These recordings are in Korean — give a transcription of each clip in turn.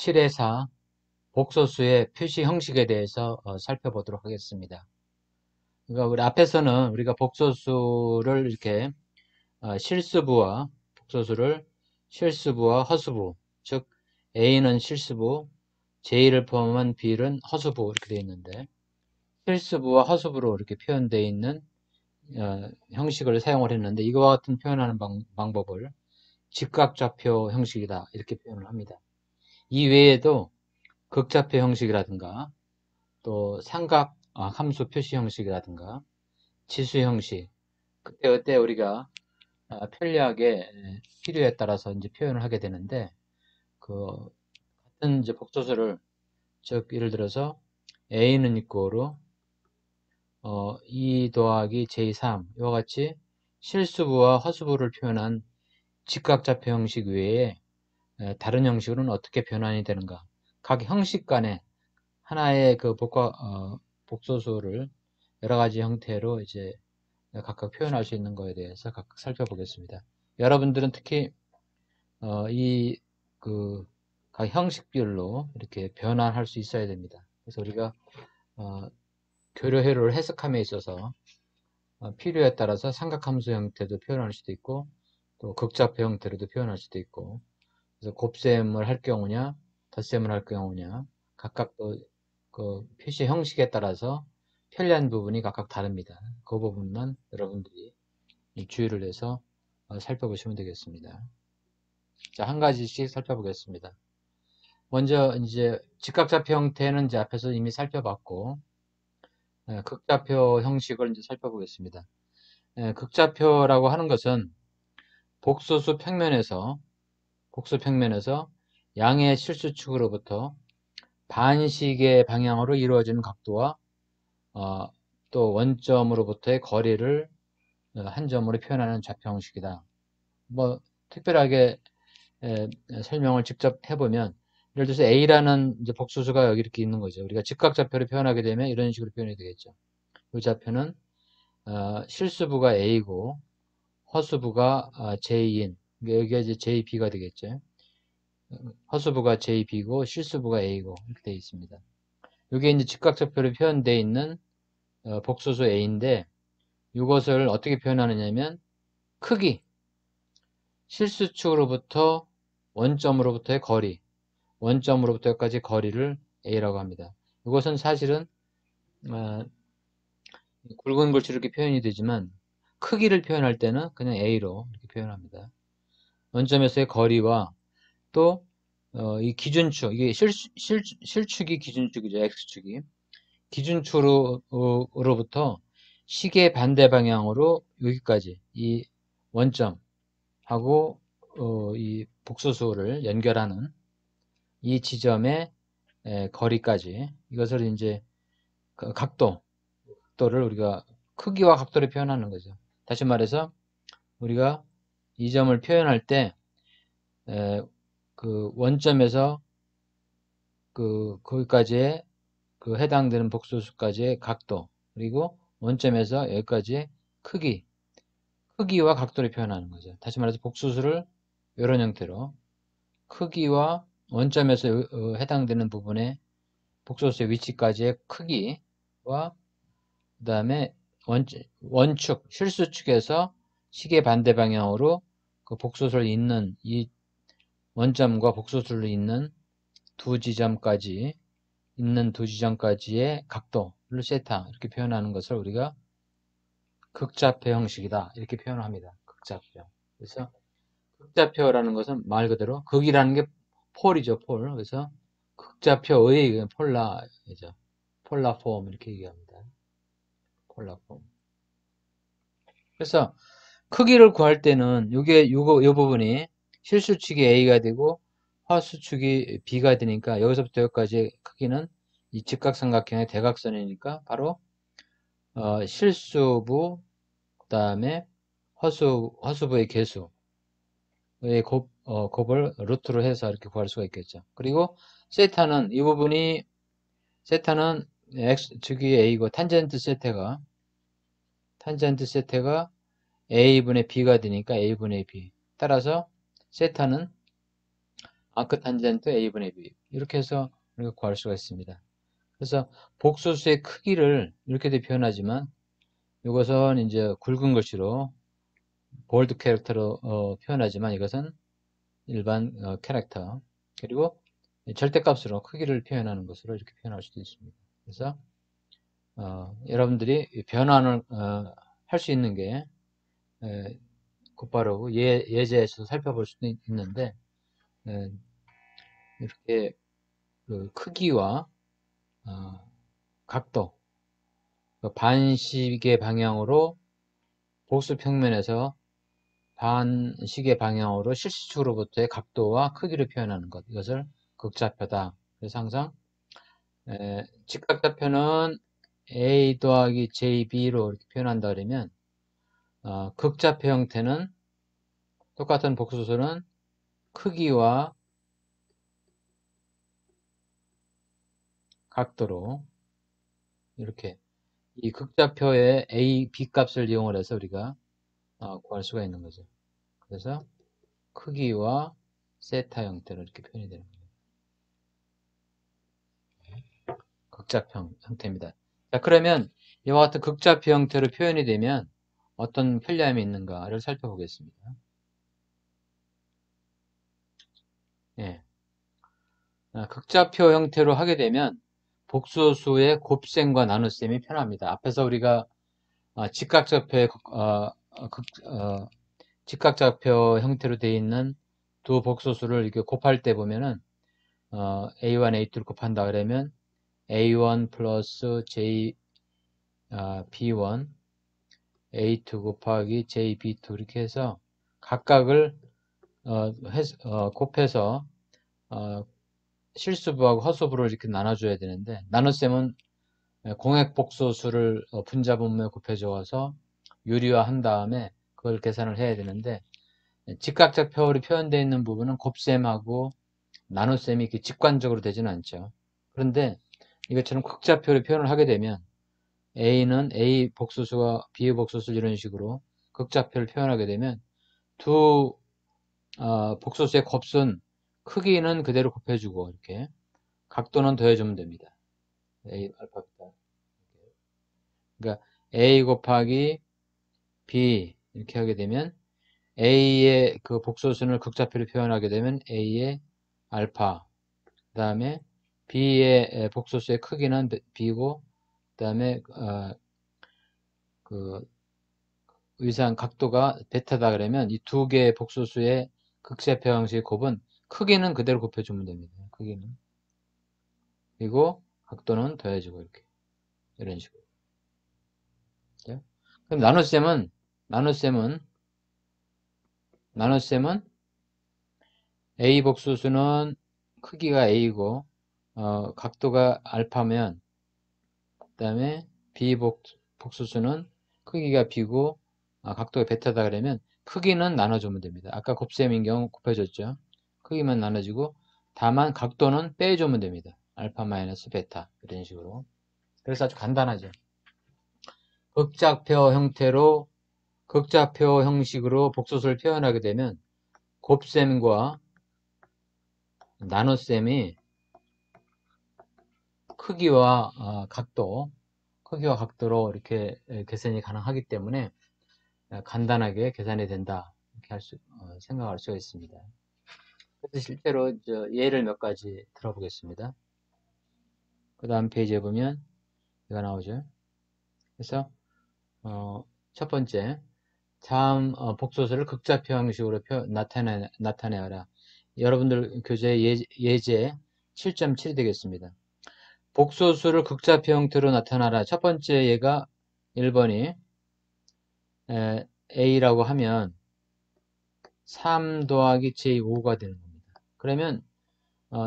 7회사 복소수의 표시 형식에 대해서 살펴보도록 하겠습니다. 그러니까 우리 앞에서는 우리가 복소수를 이렇게 실수부와 복소수를 실수부와 허수부, 즉 A는 실수부, J를 포함한 B는 허수부 이렇게 되어 있는데, 실수부와 허수부로 이렇게 표현되어 있는 형식을 사용을 했는데, 이거와 같은 표현하는 방법을 직각좌표 형식이다 이렇게 표현을 합니다. 이 외에도 극좌표 형식이라든가 또 삼각 함수 표시 형식이라든가 지수 형식, 그때 우리가 편리하게 필요에 따라서 이제 표현을 하게 되는데, 그 같은 이제 복소수를, 즉 예를 들어서 A는 이꼬로 2 더하기 J3 이와 같이 실수부와 허수부를 표현한 직각좌표 형식 외에 다른 형식으로는 어떻게 변환이 되는가, 각 형식 간에 하나의 그 복소수를 여러 가지 형태로 이제 각각 표현할 수 있는 거에 대해서 각각 살펴보겠습니다. 여러분들은 특히 이 각 형식별로 이렇게 변환할 수 있어야 됩니다. 그래서 우리가 교류회로를 해석함에 있어서 필요에 따라서 삼각함수 형태도 표현할 수도 있고 또 극좌표 형태로도 표현할 수도 있고, 그래서 곱셈을 할 경우냐 덧셈을 할 경우냐 각각 그 표시 형식에 따라서 편리한 부분이 각각 다릅니다. 그 부분만 여러분들이 주의를 해서 살펴보시면 되겠습니다. 자, 한 가지씩 살펴보겠습니다. 먼저 이제 직각좌표 형태는 이제 앞에서 이미 살펴봤고, 극좌표 형식을 이제 살펴보겠습니다. 극좌표라고 하는 것은 복소수 평면에서 양의 실수축으로부터 반시계 방향으로 이루어지는 각도와 또 원점으로부터의 거리를 한 점으로 표현하는 좌표 형식이다. 뭐 특별하게 설명을 직접 해보면, 예를 들어서 A라는 이제 복소수가 여기 이렇게 있는 거죠. 우리가 직각좌표를 표현하게 되면 이런 식으로 표현이 되겠죠. 이 좌표는 실수부가 A고 허수부가 J인, 여기가 이제 JB가 되겠죠. 허수부가 JB고 실수부가 A고 이렇게 되어 있습니다. 이게 이제 직각좌표로 표현되어 있는 복소수 A인데, 이것을 어떻게 표현하느냐면 크기, 실수축으로부터 원점으로부터의 거리, 원점으로부터까지 거리를 A라고 합니다. 이것은 사실은 굵은 글씨로 이렇게 표현이 되지만 크기를 표현할 때는 그냥 A로 이렇게 표현합니다. 원점에서의 거리와 또 이 기준축, 이게 실축이 기준축이죠. X축이. 기준축으로부터 시계 반대 방향으로 여기까지 이 원점하고 이 복소수를 연결하는 이 지점의 거리까지, 이것을 이제 그 각도를 우리가 크기와 각도를 표현하는 거죠. 다시 말해서 우리가 이 점을 표현할 때 그 원점에서 거기까지의 그 해당되는 복소수까지의 각도, 그리고 원점에서 여기까지의 크기와 각도를 표현하는 거죠. 다시 말해서 복소수를 이런 형태로 크기와 원점에서 해당되는 부분의 복소수의 위치까지의 크기와 그 다음에 원축, 실수축에서 시계 반대 방향으로 그 복소수를 잇는 이 원점과 복소수를 잇는 두 지점까지의 각도를 세타, 이렇게 표현하는 것을 우리가 극좌표 형식이다 이렇게 표현을 합니다. 극좌표. 그래서 극좌표라는 것은 말 그대로 극이라는 게 폴이죠, 폴. 그래서 극좌표의 폴라이죠. 폴라폼 이렇게 얘기합니다. 폴라폼. 그래서 크기를 구할 때는 요 부분이 실수축이 A가 되고 허수축이 B가 되니까 여기서부터 여기까지 크기는 이 직각삼각형의 대각선이니까 바로 실수부 그 다음에 허수부의 개수의 곱을 루트로 해서 이렇게 구할 수가 있겠죠. 그리고 세타는 이 부분이 세타는 X축이 A고 탄젠트 세타가 A분의 B가 되니까 A분의 B. 따라서 세타는 아크 탄젠트 a분의 b 이렇게 해서 우리가 구할 수가 있습니다. 그래서 복소수의 크기를 이렇게도 표현하지만 이것은 이제 굵은 글씨로 볼드 캐릭터로 표현하지만 이것은 일반 캐릭터 그리고 절대값으로 크기를 표현하는 것으로 이렇게 표현할 수도 있습니다. 그래서 여러분들이 변환을 할 수 있는 게 곧바로 예제에서 살펴볼 수도 있는데 이렇게 그 크기와 각도 반시계 방향으로 복수 평면에서 반시계 방향으로 실시축으로부터의 각도와 크기를 표현하는 것 이것을 극좌표다. 그래서 항상 직각좌표는 a 더하기 jb로 이렇게 표현한다 그러면 극좌표 형태는 똑같은 복수수는 크기와 각도로 이렇게 이 극좌표의 a, b 값을 이용을 해서 우리가 구할 수가 있는 거죠. 그래서 크기와 세타 형태로 이렇게 표현이 되는 거예요. 극좌표 형태입니다. 자, 그러면 이와 같은 극좌표 형태로 표현이 되면 어떤 편리함이 있는가를 살펴보겠습니다. 예. 극좌표 형태로 하게 되면 복소수의 곱셈과 나눗셈이 편합니다. 앞에서 우리가 직각좌표의 직각좌표 형태로 되어 있는 두 복소수를 이렇게 곱할 때 보면은 A1, A2를 곱한다 그러면 A1 플러스 J B1 A2 곱하기 JB2 이렇게 해서 각각을 곱해서 실수부하고 허수부를 이렇게 나눠줘야 되는데 나눗셈은 공액복소수를 분자분모에 곱해줘서 유리화한 다음에 그걸 계산을 해야 되는데 직각좌표로 표현되어 있는 부분은 곱셈하고 나눗셈이 이렇게 직관적으로 되지는 않죠. 그런데 이것처럼 극좌표로 표현을 하게 되면 A는 A 복소수와 B의 복소수 이런 식으로 극좌표를 표현하게 되면 두 복소수의 곱은 크기는 그대로 곱해주고 이렇게 각도는 더해주면 됩니다. A 알파 베타. 그러니까 A 곱하기 B 이렇게 하게 되면 A의 그 복소수를 극좌표로 표현하게 되면 A의 알파 그 다음에 B의 복소수의 크기는 B고 그 다음에 그 의상 각도가 베타다 그러면 이 두 개의 복소수의 극좌표 형식의 곱은 크기는 그대로 곱해주면 됩니다. 크기는 그리고 각도는 더해지고 이렇게 이런 식으로. 그럼 나눗셈은 A 복소수는 크기가 A고 각도가 알파면 그 다음에 B 복소수는 크기가 B고 각도가 베타다 그러면 크기는 나눠주면 됩니다. 아까 곱셈인 경우 곱해줬죠. 크기만 나눠지고 다만 각도는 빼주면 됩니다. 알파 마이너스 베타 이런 식으로. 그래서 아주 간단하죠. 극좌표 형식으로 복소수를 표현하게 되면 곱셈과 나눗셈이 크기와 각도로 이렇게 계산이 가능하기 때문에 간단하게 계산이 된다 이렇게 생각할 수가 있습니다. 그래서 실제로 예를 몇 가지 들어보겠습니다. 그 다음 페이지에 보면 이거 나오죠. 그래서 첫 번째 다음 복소수를 극좌표 형식으로 나타내어라. 여러분들 교재 예제 7.7이 되겠습니다. 복소수를 극좌표 형태로 나타나라. 첫 번째 얘가 1번이 A라고 하면 3 더하기 J5가 되는 겁니다. 그러면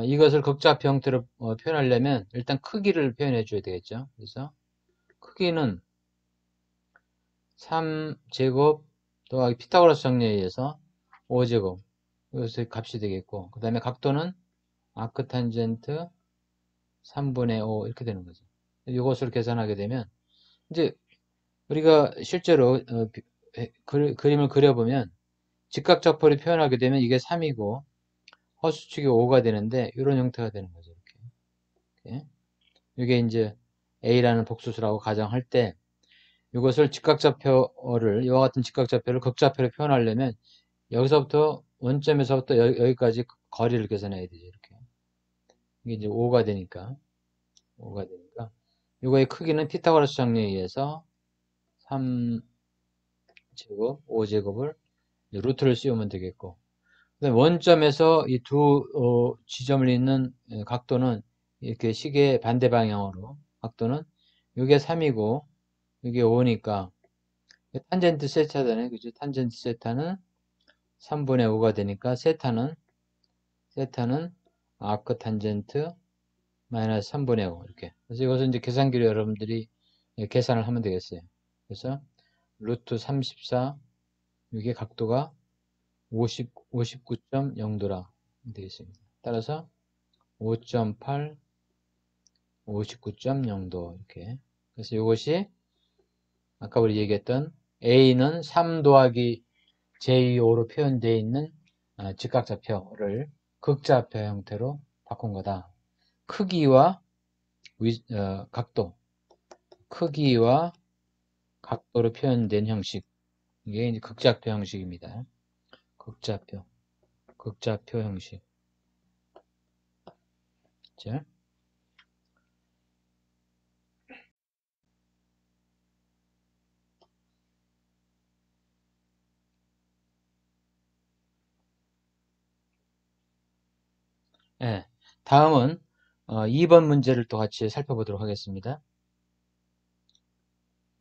이것을 극좌표 형태로 표현하려면 일단 크기를 표현해 줘야 되겠죠. 그래서 크기는 3제곱 더하기 피타고라스 정리에 의해서 5제곱 이것의 값이 되겠고 그 다음에 각도는 아크탄젠트 3분의 5 이렇게 되는 거죠. 이것을 계산하게 되면 이제 우리가 실제로 그림을 그려보면 직각좌표를 표현하게 되면 이게 3이고 허수축이 5가 되는데 이런 형태가 되는 거죠. 이렇게. 이게 이제 A라는 복수수라고 가정할 때 이것을 직각좌표를 이와 같은 직각좌표를 극좌표로 표현하려면 여기서부터 원점에서부터 여기까지 거리를 계산해야 되죠. 이렇게. 이게 이제 5가 되니까 이거의 크기는 피타고라스 정리에 의해서 3제곱, 5제곱을 루트를 씌우면 되겠고 원점에서 이 두 지점을 잇는 각도는 이렇게 시계 반대 방향으로 각도는 이게 3이고 이게 5니까 탄젠트 세타잖아요. 그죠? 탄젠트 세타는 3분의 5가 되니까 세타는 아크 탄젠트 마이너스 3분의 5 이렇게. 그래서 이것은 이제 계산기로 여러분들이 계산을 하면 되겠어요. 그래서 루트 34 이게 각도가 59.0도라 되겠습니다. 따라서 5.8 59.0도 이렇게. 그래서 이것이 아까 우리 얘기했던 A는 3 더하기 j5로 표현되어 있는 직각좌표를 극좌표 형태로 바꾼 거다. 크기와 각도, 크기와 각도로 표현된 형식. 이게 이제 극좌표 형식입니다. 극좌표 형식. 자. 예. 다음은 2번 문제를 또 같이 살펴보도록 하겠습니다.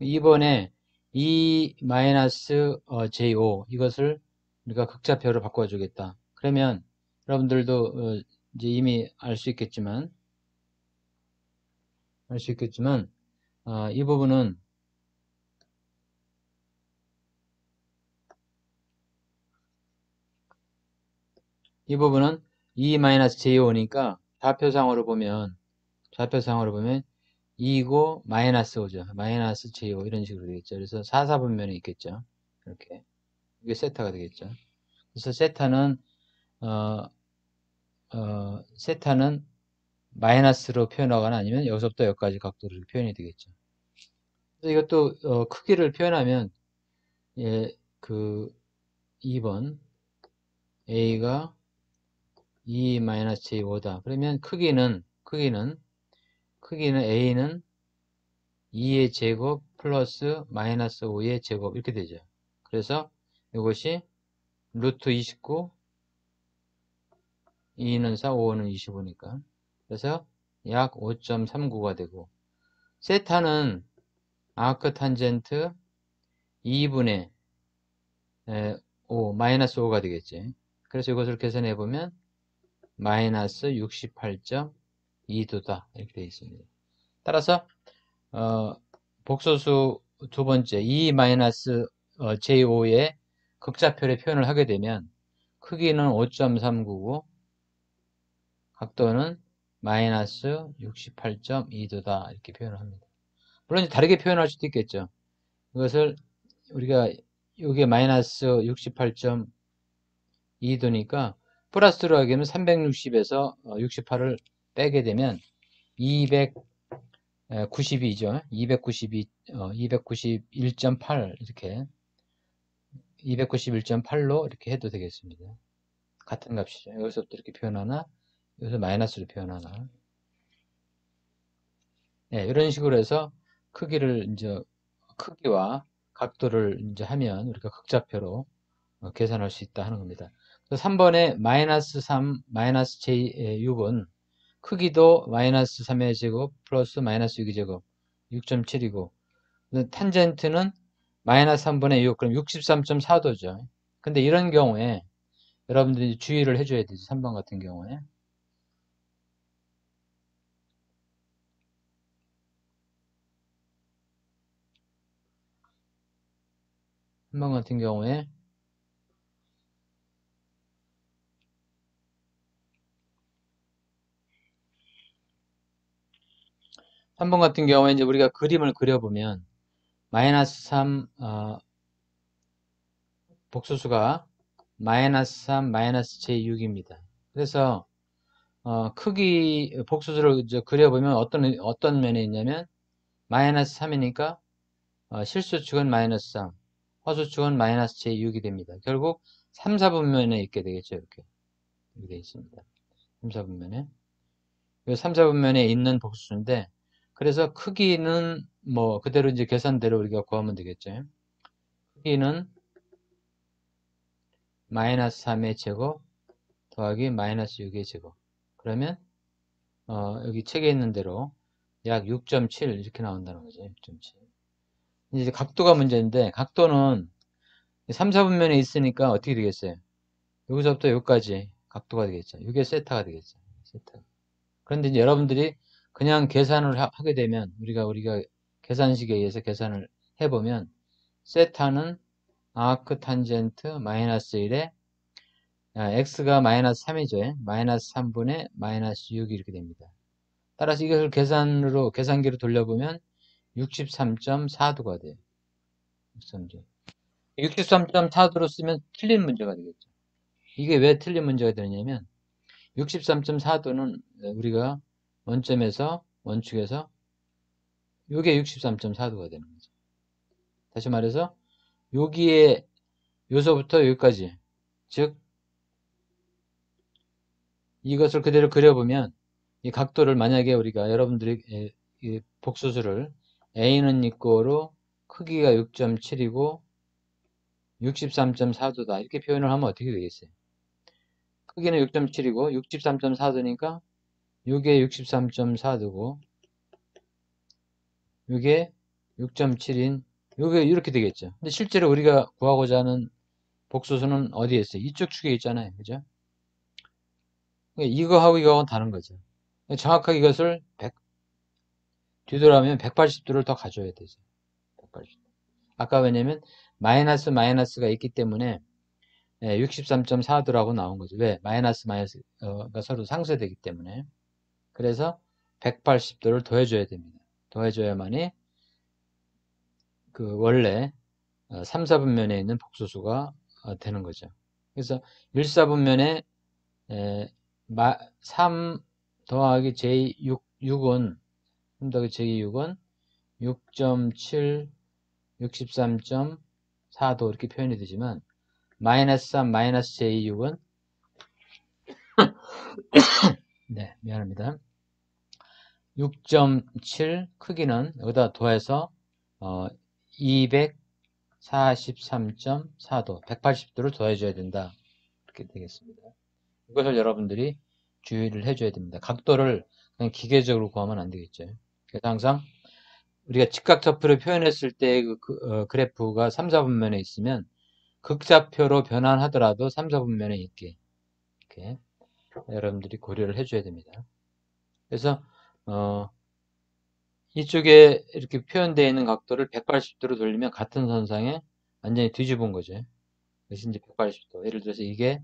2번에 E-j5 이것을 우리가 극좌표로 바꿔주겠다. 그러면 여러분들도 이제 이미 알 수 있겠지만 이 부분은 E-j5니까 좌표상으로 보면 2고 마이너스 5죠. 마이너스 j5 이런 식으로 되겠죠. 그래서 4사분면에 있겠죠. 이렇게 이게 세타가 되겠죠. 그래서 세타는 마이너스로 표현하거나 아니면 여기서부터 여기까지 각도로 표현이 되겠죠. 그래서 이것도 크기를 표현하면 그 2번 A가 E-j5다. 그러면 크기는 A는 2의 제곱 플러스 마이너스 5의 제곱 이렇게 되죠. 그래서 이것이 루트 29 2는 4, 5는 25니까 그래서 약 5.39가 되고 세타는 아크 탄젠트 2분의 5 마이너스 5가 되겠지. 그래서 이것을 계산해 보면 마이너스 68.2도다 이렇게 되어 있습니다. 따라서 복소수 두 번째 E-j5의 극좌표를 표현을 하게 되면 크기는 5.39고 각도는 마이너스 68.2도다 이렇게 표현을 합니다. 물론 다르게 표현할 수도 있겠죠. 이것을 우리가 이게 마이너스 68.2도니까 플러스로 하게 되면 360에서 68을 빼게 되면 292죠. 291.8 이렇게 291.8로 이렇게 해도 되겠습니다. 같은 값이죠. 여기서부터 이렇게 표현하나 여기서 마이너스로 표현하나 네, 이런 식으로 해서 크기와 각도를 이제 하면 우리가 극좌표로 계산할 수 있다 하는 겁니다. 3번에 마이너스 3, 마이너스 j6은 크기도 마이너스 3의 제곱 플러스 마이너스 6의 제곱 6.7이고 탄젠트는 마이너스 3분의 6 그럼 63.4도죠. 근데 이런 경우에 여러분들이 주의를 해줘야 되죠. 3번 같은 경우에 3번 같은 경우에 이제 우리가 그림을 그려보면 마이너스 3 복수수가 마이너스 3 마이너스 j6입니다. 그래서 크기 복수수를 이제 그려보면 어떤 면에 있냐면 마이너스 3이니까 실수축은 마이너스 3, 허수축은 마이너스 제6이 됩니다. 결국 3, 4분면에 있게 되겠죠. 이렇게 되어 있습니다. 3, 4분면에. 이 3, 4분면에 있는 복수수인데 그래서 크기는 뭐 그대로 이제 계산대로 우리가 구하면 되겠죠. 크기는 마이너스 3의 제곱 더하기 마이너스 6의 제곱. 그러면 여기 책에 있는 대로 약 6.7 이렇게 나온다는 거죠. 6.7. 이제 각도가 문제인데 각도는 3, 4분면에 있으니까 어떻게 되겠어요? 여기서부터 여기까지 각도가 되겠죠. 이게 세타가 되겠죠. 세타. 그런데 이제 여러분들이 그냥 계산을 하게 되면 우리가 계산식에 의해서 계산을 해보면 세타는 아크 탄젠트 마이너스 1에 x가 마이너스 3이죠. 마이너스 3분의 마이너스 6이 이렇게 됩니다. 따라서 이것을 계산기로 돌려보면 63.4도가 돼요. 63.4도로 쓰면 틀린 문제가 되겠죠. 이게 왜 틀린 문제가 되냐면 63.4도는 우리가 원축에서 이게 63.4도가 되는 거죠. 다시 말해서 여기에 요소부터 여기까지, 즉 이것을 그대로 그려보면 이 각도를 만약에 우리가 여러분들이 이 복수수를 a는 이꼬로 크기가 6.7이고 63.4도다 이렇게 표현을 하면 어떻게 되겠어요? 크기는 6.7이고 63.4도니까 이게 63.4도고 이게 6.7인 이게 이렇게 되겠죠. 근데 실제로 우리가 구하고자 하는 복소수는 어디에 있어요? 이쪽 축에 있잖아요. 그죠? 이거하고 이거하고는 다른 거죠. 정확하게 이것을 뒤돌아오면 180도를 더 가져야 되죠. 180도. 아까 왜냐면 마이너스가 있기 때문에 63.4도라고 나온 거죠. 왜? 마이너스가 서로 상쇄되기 때문에. 그래서 180도를 더해줘야 됩니다. 더해줘야만이 그 원래 3, 4분면에 있는 복소수가 되는 거죠. 그래서 1, 4분면에 3 더하기 j6은 3 더하기 j6은 6.7, 63.4도 이렇게 표현이 되지만 마이너스 3, 마이너스 j6은 네, 미안합니다. 6.7 크기는 여기다 더해서 243.4도, 180도를 더해줘야 된다. 이렇게 되겠습니다. 이것을 여러분들이 주의를 해줘야 됩니다. 각도를 그냥 기계적으로 구하면 안 되겠죠. 그래서 항상 우리가 직각좌표를 표현했을 때 그래프가 3, 4분면에 있으면 극좌표로 변환하더라도 3, 4분면에 있게 이렇게 여러분들이 고려를 해줘야 됩니다. 그래서 이쪽에 이렇게 표현되어 있는 각도를 180도로 돌리면 같은 선상에 완전히 뒤집은 거죠. 그래서 이제 180도. 예를 들어서 이게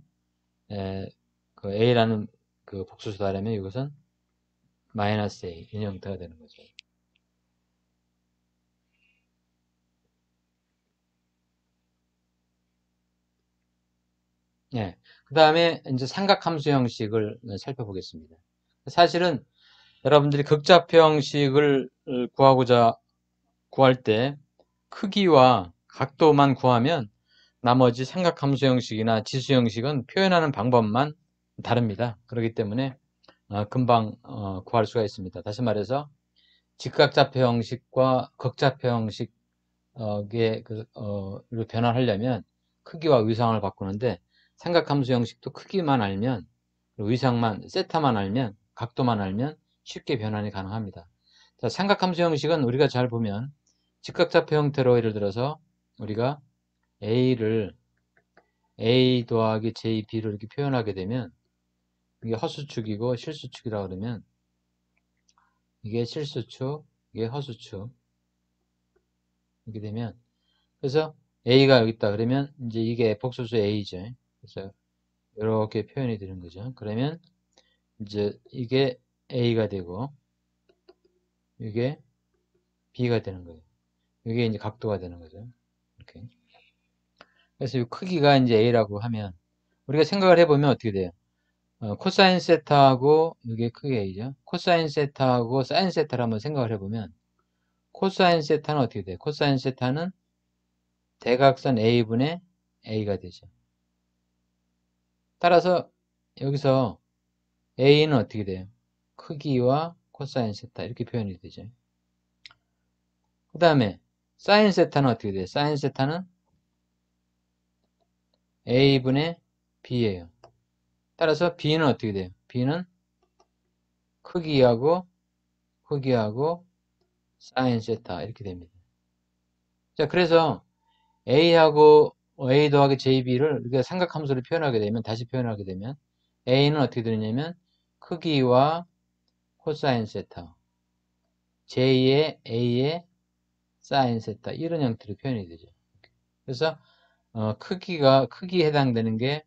그 A라는 그 복수수다라면 이것은 마이너스 A 이런 형태가 되는 거죠. 예. 그 다음에 이제 삼각함수 형식을 살펴보겠습니다. 사실은 여러분들이 극좌표 형식을 구할 때 크기와 각도만 구하면 나머지 삼각함수 형식이나 지수 형식은 표현하는 방법만 다릅니다. 그렇기 때문에 금방 구할 수가 있습니다. 다시 말해서 직각좌표 형식과 극좌표 형식의 를 변환하려면 크기와 위상을 바꾸는데 삼각함수 형식도 크기만 알면 위상만 세타만 알면 각도만 알면 쉽게 변환이 가능합니다. 자, 삼각함수 형식은 우리가 잘 보면 직각좌표 형태로 예를 들어서 우리가 a를 a 더하기 jb를 이렇게 표현하게 되면 이게 허수축이고 실수축이라고 그러면 이게 실수축, 이게 허수축 이렇게 되면 그래서 a가 여기 있다 그러면 이제 이게 복소수 a죠. 그래서 이렇게 표현이 되는 거죠. 그러면 이제 이게 a가 되고 이게 b가 되는 거예요. 이게 이제 각도가 되는 거죠. 이렇게. 그래서 이 크기가 이제 a라고 하면 우리가 생각을 해보면 어떻게 돼요? 코사인 세타하고 이게 크게 A죠. 코사인 세타하고 사인 세타를 한번 생각을 해보면 코사인 세타는 어떻게 돼요? 코사인 세타는 대각선 A분의 A가 되죠. 따라서 여기서 A는 어떻게 돼요? 크기와 코사인 세타 이렇게 표현이 되죠. 그 다음에 사인 세타는 어떻게 돼요? 사인 세타는 A분의 B예요. 따라서 B는 어떻게 돼요? B는 크기하고 사인 세타 이렇게 됩니다. 자, 그래서 A하고 A 더하기 JB를 우리가 삼각함수로 표현하게 되면 다시 표현하게 되면 A는 어떻게 되느냐면 크기와 코사인 세타 J의 A의 사인 세타 이런 형태로 표현이 되죠. 그래서 크기에 해당되는 게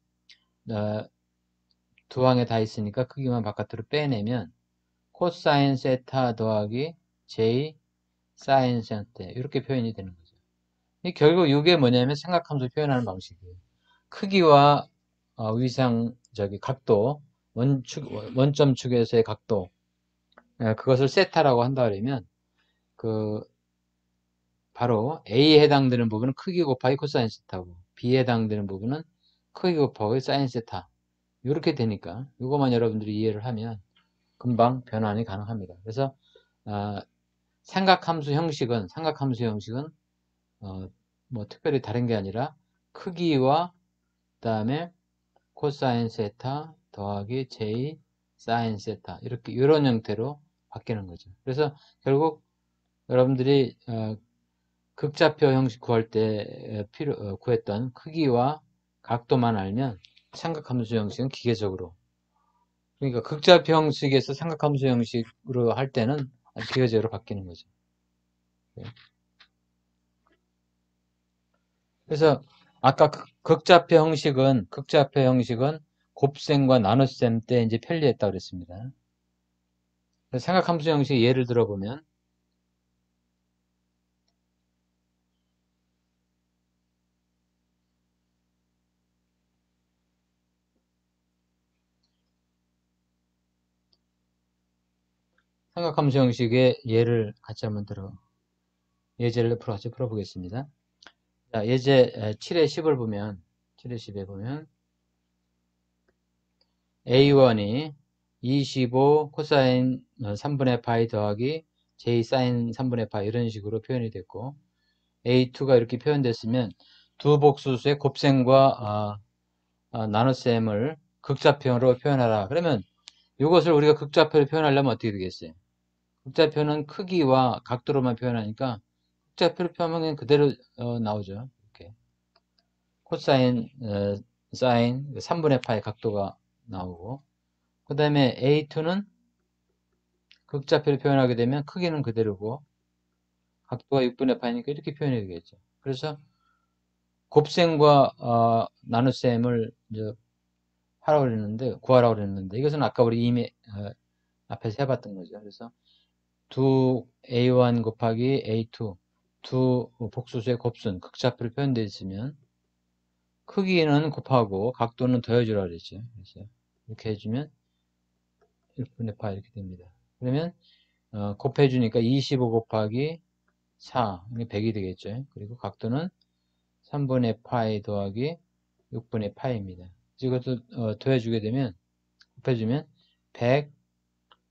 두 항에 다 있으니까 크기만 바깥으로 빼내면 코사인 세타 더하기 J 사인 세타 이렇게 표현이 되는 거죠. 결국 이게 뭐냐면 삼각함수 표현하는 방식이에요. 크기와 각도, 원점 축에서의 각도, 그것을 세타라고 한다 그러면 바로 A에 해당되는 부분은 크기 곱하기 코사인 세타고 B에 해당되는 부분은 크기 곱하기 사인 세타 이렇게 되니까 이것만 여러분들이 이해를 하면 금방 변환이 가능합니다. 그래서 삼각함수 형식은 뭐 특별히 다른 게 아니라 크기와 그 다음에 코사인 세타 더하기 J 사인 세타 이런 형태로 바뀌는 거죠. 그래서 결국 여러분들이 극좌표 형식 구할 때 구했던 크기와 각도만 알면 삼각함수 형식은 기계적으로 그러니까 극좌표 형식에서 삼각함수 형식으로 할 때는 기계적으로 바뀌는 거죠. 그래서 아까 극좌표 형식은 곱셈과 나눗셈 때 이제 편리했다고 그랬습니다. 삼각함수 형식 예를 들어보면 삼각함수 형식의 예를 같이 한번 예제를 같이 풀어보겠습니다. 자, 예제 7의 10을 보면 7의 10에 보면 A1이 25 코사인 3분의 파이 더하기 J 사인 3분의 파이 이런 식으로 표현이 됐고 A2가 이렇게 표현됐으면 두 복수수의 곱셈과 나눗셈을 극좌표로 표현하라. 그러면 이것을 우리가 극좌표로 표현하려면 어떻게 되겠어요? 극좌표는 크기와 각도로만 표현하니까 극좌표로 표현하면 그대로 나오죠. 이렇게 코사인, 사인 3분의 파의 각도가 나오고 그 다음에 A2는 극좌표를 표현하게 되면 크기는 그대로고 각도가 6분의 파이니까 이렇게 표현해야 되겠죠. 그래서 곱셈과 나눗셈을 이제 구하라고 그랬는데 이것은 아까 우리 이미 앞에서 해봤던 거죠. 그래서 두 A1 곱하기 A2 두 복수수의 곱순 극좌표로 표현되어 있으면 크기는 곱하고 각도는 더해주라 그랬죠. 그래서 이렇게 해주면 1분의 파 이렇게 됩니다. 그러면 곱해주니까 25 곱하기 4 이게 100이 되겠죠. 그리고 각도는 3분의 파이 더하기 6분의 파이입니다. 이것도 더해주게 되면 곱해주면 100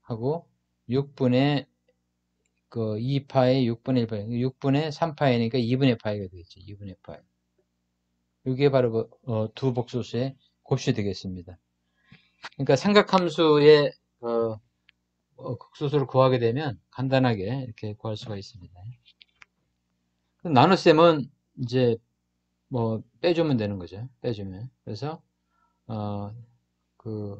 하고 6분의 2파이 6분의 1파이 6분의 3파이니까 2분의 파이가 되겠죠. 2분의 파이 이게 바로 두 복수수의 곱이 되겠습니다. 그러니까 삼각함수의 극소수를 구하게 되면 간단하게 이렇게 구할 수가 있습니다. 나눗셈은 이제 뭐 빼주면 되는 거죠. 빼주면. 그래서 그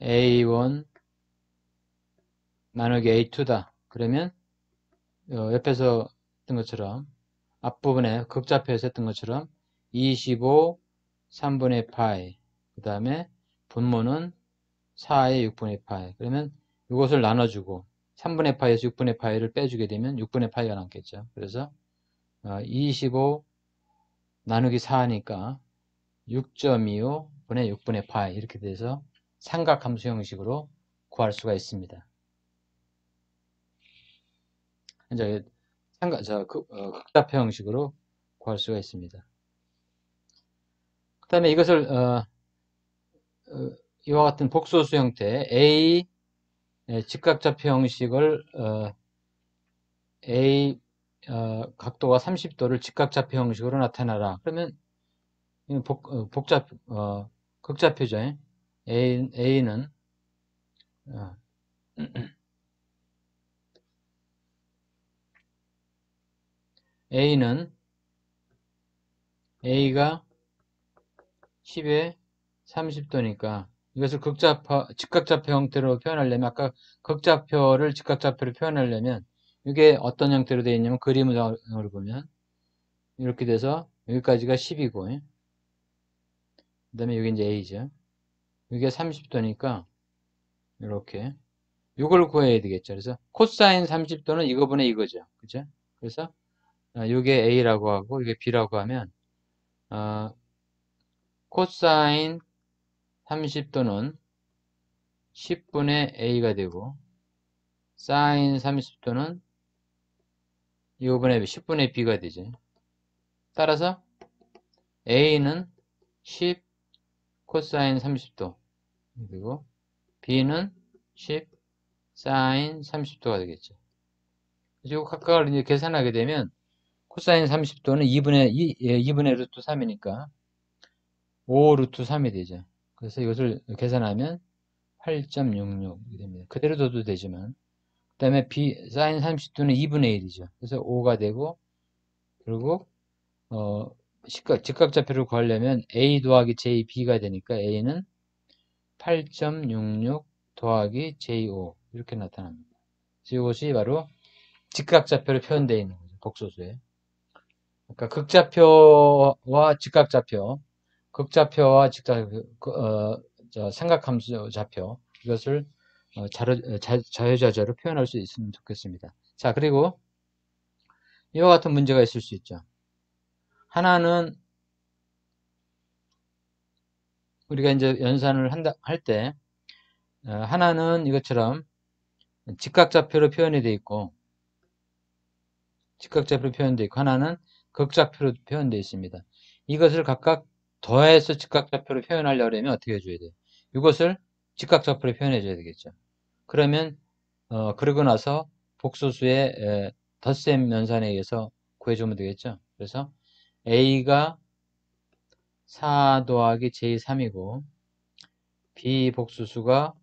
A1 나누기 A2다. 그러면 옆에서 했던 것처럼 앞부분에 극좌표에서 했던 것처럼 25 3분의 파이 그 다음에 분모는 4의 6분의 파이 그러면 이것을 나눠주고 3분의 파이에서 6분의 파이를 빼주게 되면 6분의 파이가 남겠죠. 그래서 25 나누기 4니까 6.25 분의 6분의 파이 이렇게 돼서 삼각함수 형식으로 구할 수가 있습니다. 이제 극좌표 형식으로 구할 수가 있습니다. 그 다음에 이것을 이와 같은 복소수 형태 A 직각좌표 형식을 A 각도가 30도를 직각좌표 형식으로 나타나라. 그러면 극좌표죠. A는 A는 A가 10에 30도니까 이것을 직각좌표 형태로 표현하려면 아까 극좌표를 직각좌표로 표현하려면 이게 어떤 형태로 되어 있냐면 그림으로 보면 이렇게 돼서 여기까지가 10이고 그 다음에 여기 이제 A죠. 이게 30도니까 이렇게 이걸 구해야 되겠죠. 그래서 코사인 30도는 이거분의 이거죠. 그죠? 그래서 이게 A라고 하고 이게 B라고 하면 코사인 30도는 10분의 A가 되고 사인 30도는 10분의 B가 되죠. 따라서 A는 10 코사인 30도 그리고 B는 10 사인 30도가 되겠죠. 그리고 각각을 이제 계산하게 되면 코사인 30도는 2분의 루트 3이니까 5 루트 3이 되죠. 그래서 이것을 계산하면 8.66이 됩니다. 그대로 둬도 되지만 그 다음에 사인 30도는 2분의 1이죠. 그래서 5가 되고 결국 직각좌표를 구하려면 A 더하기 JB가 되니까 A는 8.66 더하기 J5 이렇게 나타납니다. 이것이 바로 직각좌표로 표현되어 있는 거죠. 복소수에. 그러니까 극좌표와 직각좌표, 극좌표와 삼각함수 좌표 이것을 자유자재로 표현할 수 있으면 좋겠습니다. 자, 그리고 이와 같은 문제가 있을 수 있죠. 하나는 우리가 이제 연산을 할 때 하나는 이것처럼 직각좌표로 표현이 되어 있고 하나는 극좌표로 표현되어 있습니다. 이것을 각각 더해서 직각좌표로 표현하려면 어떻게 해줘야 돼요? 이것을 직각좌표로 표현해 줘야 되겠죠. 그러면 그러고 나서 복소수의 덧셈 연산에 의해서 구해주면 되겠죠. 그래서 A가 4 더하기 J3이고 B 복수수가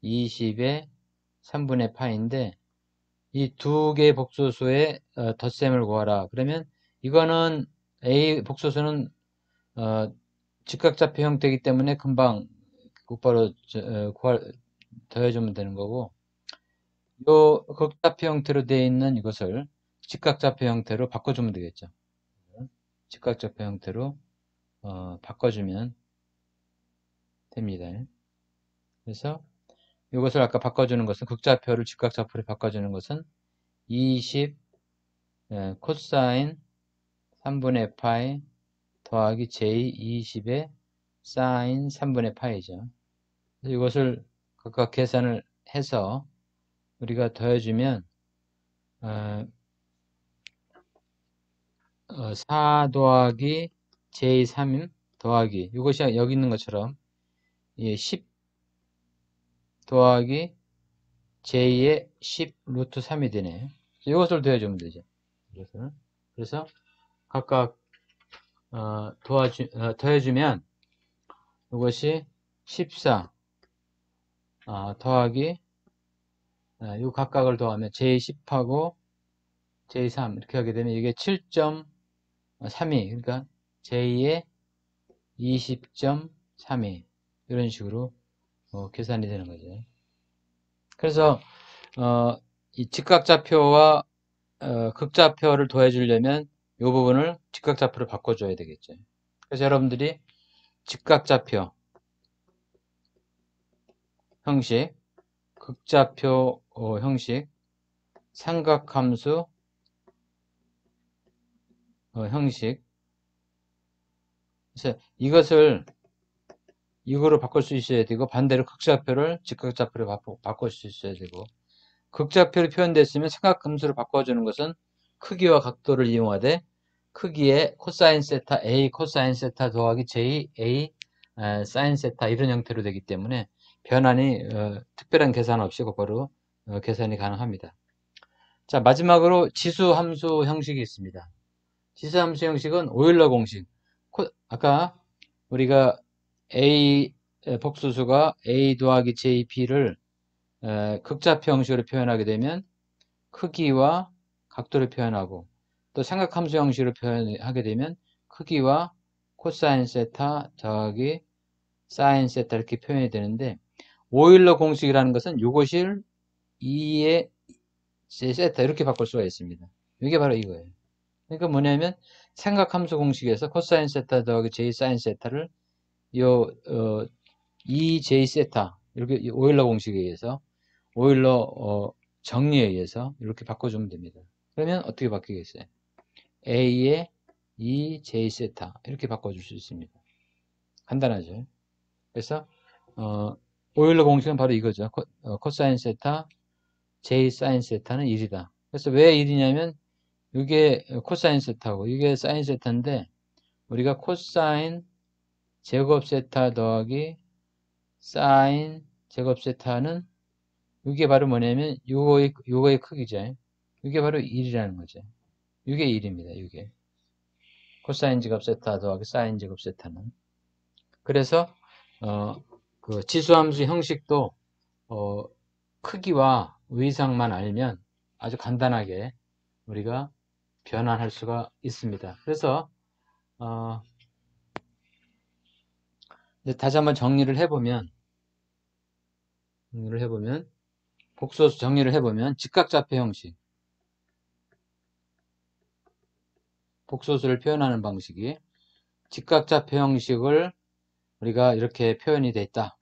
20의 3분의 파인데 이 두 개의 복소수의 덧셈을 구하라. 그러면 이거는 A 복소수는 직각좌표 형태이기 때문에 금방 곧바로 더해주면 되는 거고 요 극좌표 형태로 되어 있는 이것을 직각좌표 형태로 바꿔주면 되겠죠. 직각좌표 형태로 바꿔주면 됩니다. 그래서 이것을 아까 바꿔주는 것은 극좌표를 직각좌표로 바꿔주는 것은 20 코사인 3분의 파이 더하기 j 20의 사인 3분의 파이죠. 이것을 각각 계산을 해서 우리가 더해주면 4 더하기 j3 더하기 이것이 여기 있는 것처럼 10 더하기 j의 10 루트 3이 되네요. 이것을 더해주면 되죠. 그래서 각각 더해주면 이것이 14 더하기 이 각각을 더하면 j10하고 j3 이렇게 하게 되면 이게 7.32 그러니까 j의 20.32 이런 식으로 계산이 되는 거죠. 그래서 이 직각좌표와 극좌표를 더해주려면 이 부분을 직각좌표로 바꿔줘야 되겠죠. 그래서 여러분들이 직각좌표 형식, 극좌표 형식, 삼각함수 형식 그래서 이것을 이거로 바꿀 수 있어야 되고, 반대로 극좌표를 직각좌표로 바꿀 수 있어야 되고, 극좌표로 표현됐으면 삼각함수를 바꿔주는 것은 크기와 각도를 이용하되, 크기에 코사인 세타 A 코사인 세타 더하기 J A 사인 세타 이런 형태로 되기 때문에 변환이 특별한 계산 없이 곧바로 계산이 가능합니다. 자, 마지막으로 지수함수 형식이 있습니다. 지수함수 형식은 오일러 공식. 아까 우리가 A 복수수가 A 더하기 JP를 극좌표 형식으로 표현하게 되면 크기와 각도를 표현하고, 또 삼각함수 형식으로 표현하게 되면 크기와 코사인 세타 더하기 사인 세타 이렇게 표현이 되는데, 오일러 공식이라는 것은 이것을 2의 세타 이렇게 바꿀 수가 있습니다. 이게 바로 이거예요. 그러니까 뭐냐면 삼각함수 공식에서 코사인 세타 더하기 j 사인 세타를 요 2j 세타 이렇게 오일러 공식에 의해서 오일러 정리에 의해서 이렇게 바꿔주면 됩니다. 그러면 어떻게 바뀌겠어요? a의 2j 세타 이렇게 바꿔줄 수 있습니다. 간단하죠? 그래서 오일러 공식은 바로 이거죠. 코사인 세타 j 사인 세타는 1이다. 그래서 왜 1이냐면 이게 코사인 세타고 이게 사인 세타인데, 우리가 코사인 제곱 세타 더하기 사인 제곱 세타는 이게 바로 뭐냐면 요거의 크기죠. 이게 바로 1이라는 거죠. 이게 1입니다. 이게 코사인 제곱 세타 더하기 사인 제곱 세타는. 그래서 그 지수함수 형식도 크기와 의상만 알면 아주 간단하게 우리가 변환할 수가 있습니다. 그래서 이제 다시 한번 정리를 해보면 복소수 정리를 해보면 직각좌표 형식, 복소수를 표현하는 방식이 직각좌표 형식을 우리가 이렇게 표현이 돼 있다.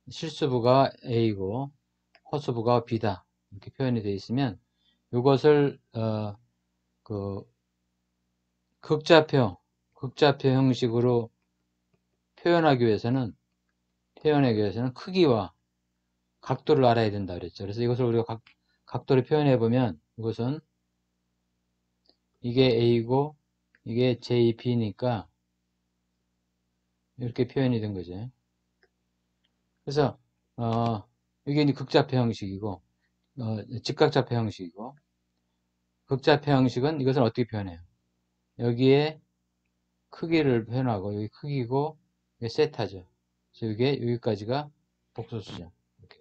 실수부가 A고 허수부가 B다. 이렇게 표현이 되어 있으면 이것을 그 극좌표 형식으로 표현하기 위해서는 크기와 각도를 알아야 된다 그랬죠. 그래서 이것을 우리가 각도를 표현해 보면 이것은 이게 A고 이게 JP니까 이렇게 표현이 된 거죠. 그래서 이게 이제 극좌표 형식이고 직각좌표 형식이고, 극좌표 형식은 이것을 어떻게 표현해요? 여기에 크기를 표현하고 여기 크기고 이게 세타죠. 그래서 이게 여기까지가 복소수죠. 이렇게.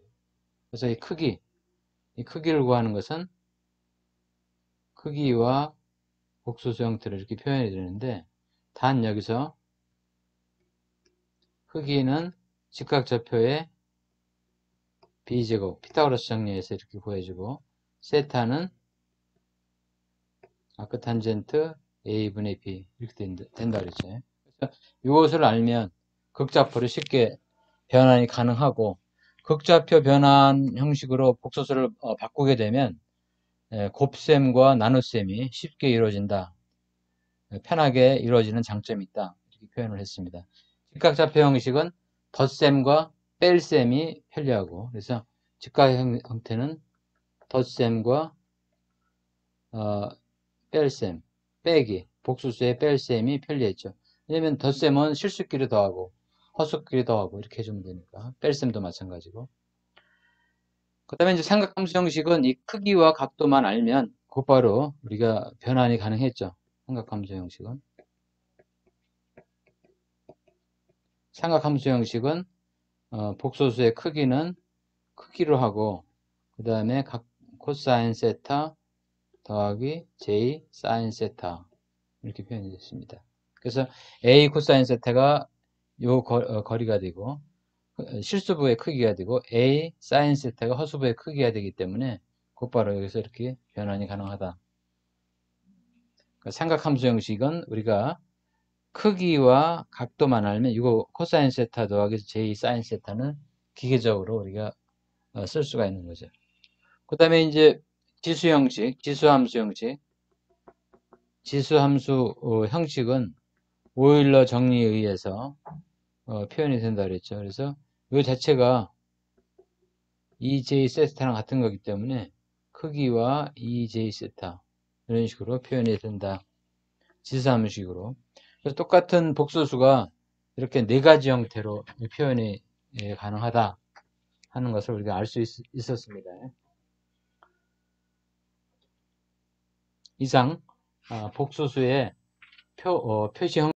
그래서 이 크기를 구하는 것은 크기와 복소수 형태를 이렇게 표현해 드리는데, 단 여기서 크기는 직각좌표의 b제곱 피타고라스 정리해서 이렇게 구해주고, 세타는 아크탄젠트 a분의 b 이렇게 된다 그랬죠. 그래서 이것을 알면 극좌표를 쉽게 변환이 가능하고, 극좌표 변환 형식으로 복소수를 바꾸게 되면 곱셈과 나눗셈이 쉽게 이루어진다. 편하게 이루어지는 장점이 있다. 이렇게 표현을 했습니다. 직각좌표 형식은 덧셈과 뺄셈이 편리하고, 그래서 직각 형태는 덧셈과 뺄셈, 빼기, 복수수의 뺄셈이 편리했죠. 왜냐면 덧셈은 실수끼리 더하고 허수끼리 더하고 이렇게 해주면 되니까, 뺄셈도 마찬가지고. 그 다음에 이제 삼각함수 형식은 이 크기와 각도만 알면 곧바로 우리가 변환이 가능했죠. 삼각함수 형식은. 삼각함수 형식은 복소수의 크기는 크기로 하고, 그 다음에 코사인 세타 더하기 j 사인 세타 이렇게 표현이 됐습니다. 그래서 a 코사인 세타가 요 거리가 되고 실수부의 크기가 되고 a 사인 세타가 허수부의 크기가 되기 때문에 곧바로 여기서 이렇게 변환이 가능하다. 그러니까 삼각함수 형식은 우리가 크기와 각도만 알면 이거 코사인 세타 더하기 j 사인 세타는 기계적으로 우리가 쓸 수가 있는 거죠. 그 다음에 이제 지수 형식, 지수함수 형식. 지수함수 형식은 오일러 정리에 의해서 표현이 된다 그랬죠. 그래서 이 자체가 EJ 세타랑 같은 거기 때문에 크기와 EJ 세타 이런 식으로 표현이 된다. 지수함수식으로. 그래서 똑같은 복소수가 이렇게 네 가지 형태로 표현이 가능하다 하는 것을 우리가 알 수 있었습니다. 이상 복소수의 표시 형